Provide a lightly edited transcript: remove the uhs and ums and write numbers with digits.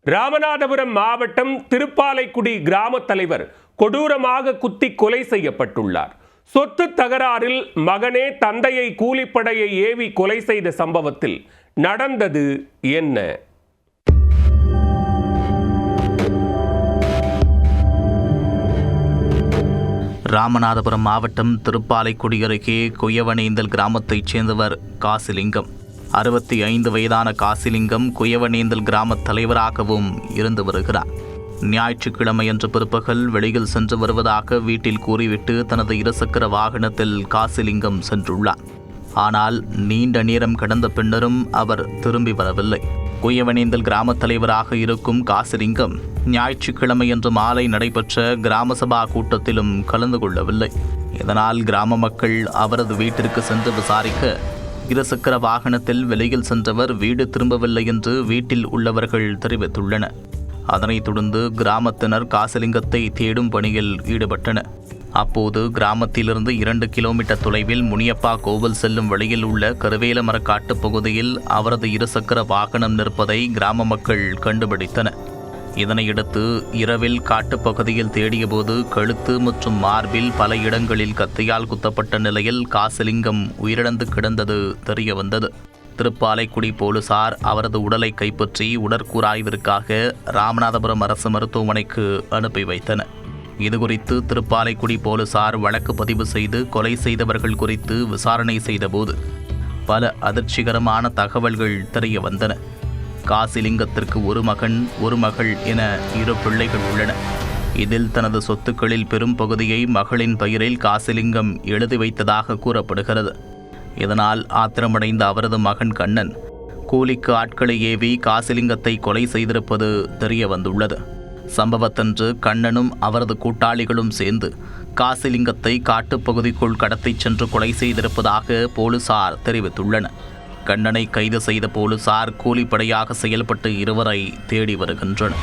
ராமநாதபுரம் மாவட்டம் திருப்பாலைக்குடி கிராம தலைவர் கொடூரமாக குத்தி கொலை செய்யப்பட்டுள்ளார். சொத்து தகராறில் மகனே தந்தையை கூலிப்படையை ஏவி கொலை செய்த சம்பவத்தில் நடந்தது என்ன? ராமநாதபுரம் மாவட்டம் திருப்பாலைக்குடி அருகே குயவனேந்தல் கிராமத்தைச் சேர்ந்தவர் காசிலிங்கம். 65 வயதான காசிலிங்கம் குயவனேந்தல் கிராம தலைவராகவும் இருந்து வருகிறார். ஞாயிற்றுக்கிழமையன்று பிற்பகல் வெளியில் சென்று வருவதாக வீட்டில் கூறிவிட்டு தனது இருசக்கர வாகனத்தில் காசிலிங்கம் சென்றுள்ளார். ஆனால் நீண்ட நேரம் கடந்த பின்னரும் அவர் திரும்பி வரவில்லை. குயவனேந்தல் கிராம தலைவராக இருக்கும் காசிலிங்கம் ஞாயிற்றுக்கிழமையன்று மாலை நடைபெற்ற கிராம சபா கூட்டத்திலும் கலந்து கொள்ளவில்லை. இதனால் கிராம மக்கள் அவரது வீட்டிற்கு சென்று விசாரிக்க இருசக்கர வாகனத்தில் வெளியில் சென்றவர் வீடு திரும்பவில்லை என்று வீட்டில் உள்ளவர்கள் தெரிவித்துள்ளனர். அதனைத் தொடர்ந்து கிராமத்தினர் காசிலிங்கத்தை தேடும் பணியில் ஈடுபட்டனர். அப்போது கிராமத்திலிருந்து 2 கிலோமீட்டர் தொலைவில் முனியப்பா கோவில் செல்லும் வழியில் உள்ள கருவேலமரக்காட்டு பகுதியில் அவரது இருசக்கர வாகனம் நிற்பதை கிராம மக்கள் கண்டுபிடித்தனர். இதனையடுத்து இரவில் காட்டுப்பகுதியில் தேடியபோது கழுத்து மற்றும் மார்பில் பல இடங்களில் கத்தியால் குத்தப்பட்ட நிலையில் காசிலிங்கம் உயிரிழந்து கிடந்தது தெரிய வந்தது. திருப்பாலைக்குடி போலீசார் அவரது உடலை கைப்பற்றி உடற்கூறாய்விற்காக ராமநாதபுரம் அரசு மருத்துவமனைக்கு அனுப்பி வைத்தனர். இதுகுறித்து திருப்பாலைக்குடி போலீசார் வழக்கு பதிவு செய்து கொலை செய்தவர்கள் குறித்து விசாரணை செய்தபோது பல அதிர்ச்சிகரமான தகவல்கள் தெரிய வந்தன. காசிலிங்கத்திற்கு ஒரு மகன் ஒரு மகள் என 2 பிள்ளைகள் உள்ளனர். இதில் தனது சொத்துக்களில் பெரும் பகுதியை மகளின் பெயரில் காசிலிங்கம் எழுதி வைத்ததாக கூறப்படுகிறது. இதனால் ஆத்திரமடைந்த அவரது மகன் கண்ணன் கூலிக்கு ஆட்களை ஏவி காசிலிங்கத்தை கொலை செய்திருப்பது தெரிய வந்துள்ளது. சம்பவத்தன்று கண்ணனும் அவரது கூட்டாளிகளும் சேர்ந்து காசிலிங்கத்தை காட்டுப்பகுதிக்குள் கடத்திச் சென்று கொலை செய்திருப்பதாக போலீசார் தெரிவித்துள்ளனர். கண்ணனை கைது செய்த போலீசார் கூலிப்படையாக செயல்பட்டு இருவரை தேடி வருகின்றனர்.